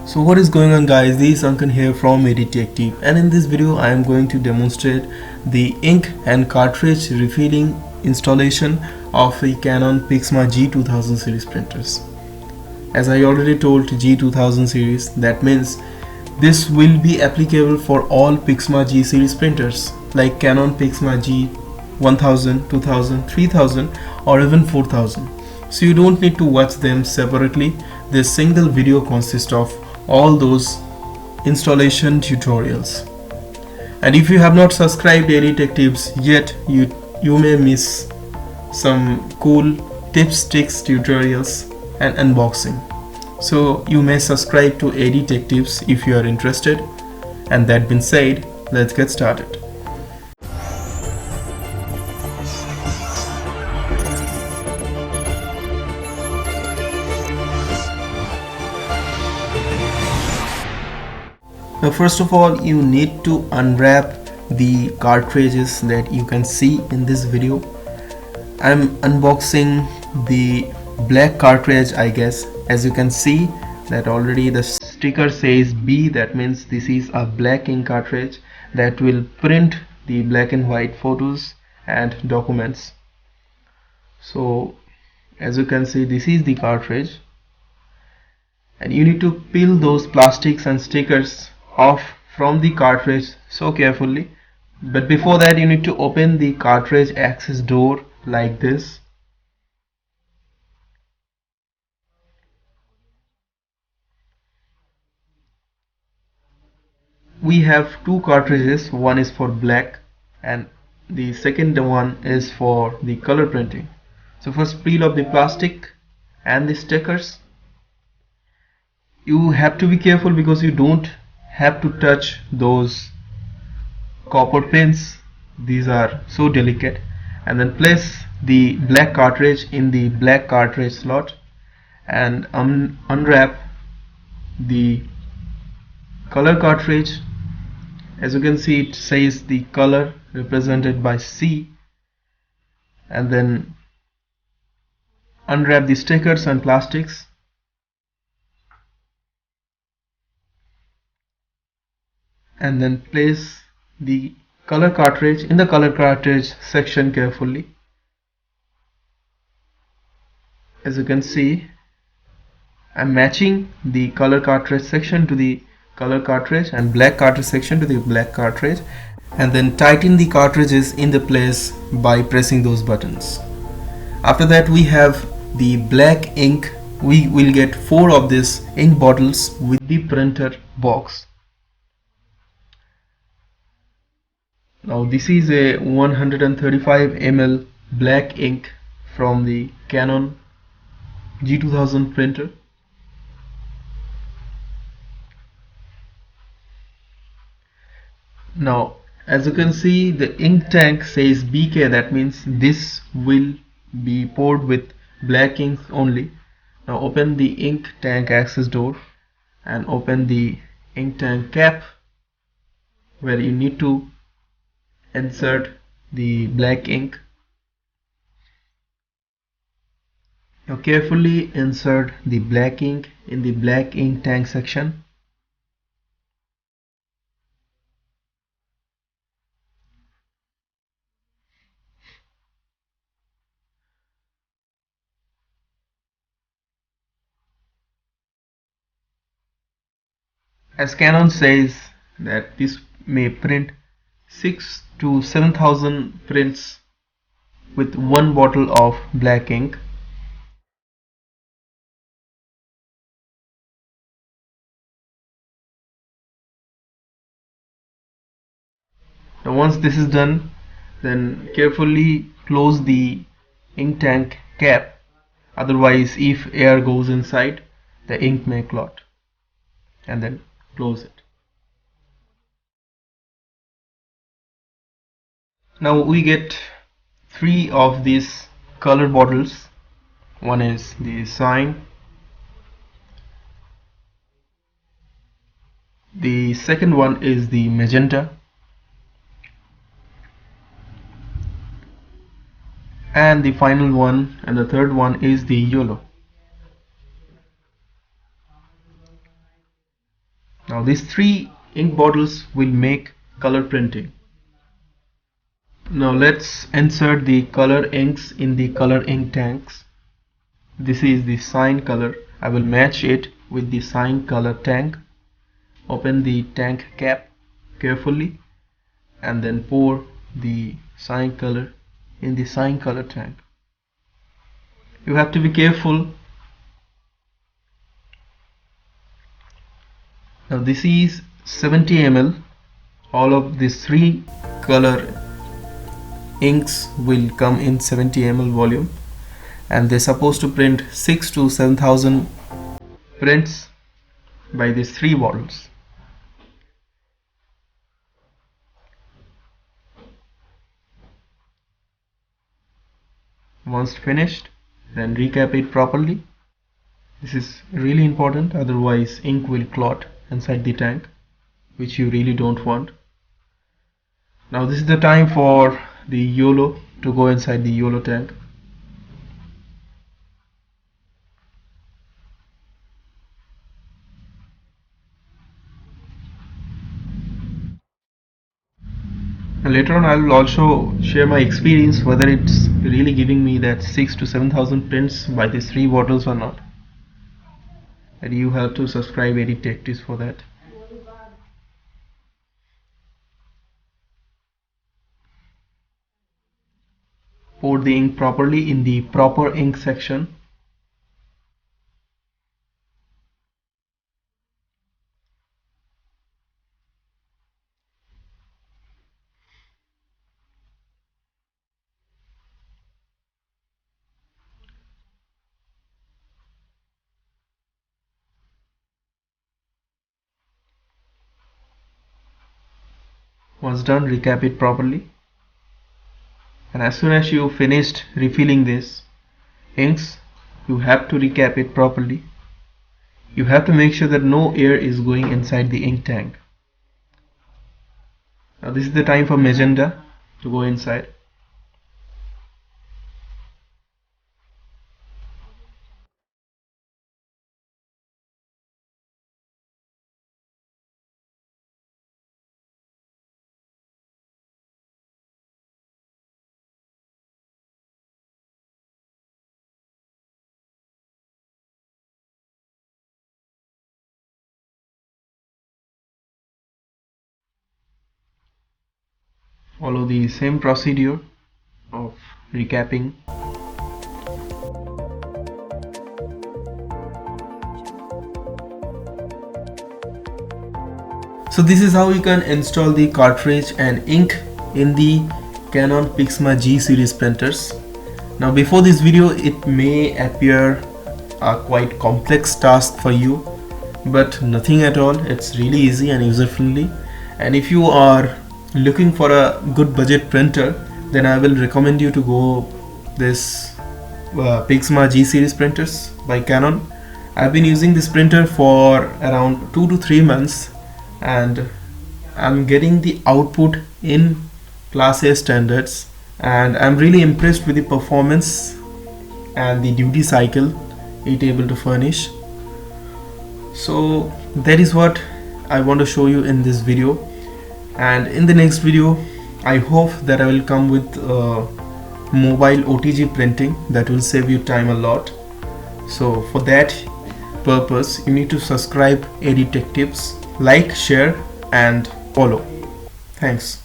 So what is going on, guys? This is Ankan here from Detective, and in this video I am going to demonstrate the ink and cartridge refilling installation of the Canon Pixma G2000 series printers. As I already told, G2000 series, that means this will be applicable for all Pixma G series printers like Canon Pixma G1000, 2000, 3000 or even 4000. So you don't need to watch them separately. This single video consists of all those installation tutorials. And if you have not subscribed to Detectives yet, you may miss some cool tips, tricks, tutorials and unboxing. So you may subscribe to Detectives if you are interested. And that being said, let's get started. Now first of all, you need to unwrap the cartridges that you can see in this video. I'm unboxing the black cartridge, I guess. As you can see that already the sticker says B, that means this is a black ink cartridge that will print the black and white photos and documents. So as you can see, this is the cartridge, and you need to peel those plastics and stickers off from the cartridge so carefully. But before that, you need to open the cartridge access door like this. We have two cartridges, one is for black and the second one is for the color printing. So first peel off the plastic and the stickers. You have to be careful because you don't have to touch those copper pins, these are so delicate. And then place the black cartridge in the black cartridge slot and unwrap the color cartridge. As you can see, it says the color represented by C, and then unwrap the stickers and plastics. And then place the color cartridge in the color cartridge section carefully. As you can see, I'm matching the color cartridge section to the color cartridge and black cartridge section to the black cartridge, and then tighten the cartridges in the place by pressing those buttons. After that, we have the black ink. We will get 4 of these ink bottles with the printer box. Now this is a 135 ml black ink from the Canon G2000 printer. Now as you can see, the ink tank says BK, that means this will be poured with black ink only. Now open the ink tank access door and open the ink tank cap where you need to insert the black ink. Now carefully insert the black ink in the black ink tank section. As Canon says that this may print 6 to 7,000 prints with 1 bottle of black ink. Now once this is done, then carefully close the ink tank cap, otherwise if air goes inside, the ink may clot, and then close it. Now we get 3 of these color bottles. One is the cyan, the second one is the magenta, and the final one and the third one is the yellow. Now these three ink bottles will make color printing. Now let's insert the color inks in the color ink tanks. This is the cyan color. I will match it with the cyan color tank. Open the tank cap carefully and then pour the cyan color in the cyan color tank. You have to be careful. Now this is 70 ml. All of these three color inks will come in 70 ml volume, and they're supposed to print 6 to 7,000 prints by these three bottles. Once finished, then recap it properly. This is really important, otherwise ink will clot inside the tank, which you really don't want. Now this is the time for the YOLO to go inside the YOLO tank. And later on I will also share my experience whether it's really giving me that 6 to 7,000 prints by these three bottles or not. And you have to subscribe Edit Tech Tips for that. Pour the ink properly in the proper ink section. Once done, recap it properly. And as soon as you finished refilling this inks, you have to recap it properly. You have to make sure that no air is going inside the ink tank. Now this is the time for magenta to go inside. Follow the same procedure of recapping. So this is how you can install the cartridge and ink in the Canon Pixma G series printers. Now before this video it may appear a quite complex task for you, but nothing at all. It's really easy and user friendly, and if you are looking for a good budget printer, then I will recommend you to go this Pixma G series printers by Canon. I've been using this printer for around 2 to 3 months and I'm getting the output in class A standards, and I'm really impressed with the performance and the duty cycle it able to furnish. So that is what I want to show you in this video, and in the next video I hope that I will come with mobile OTG printing that will save you time a lot. So for that purpose you need to subscribe Edit Tech Tips, like, share and follow. Thanks.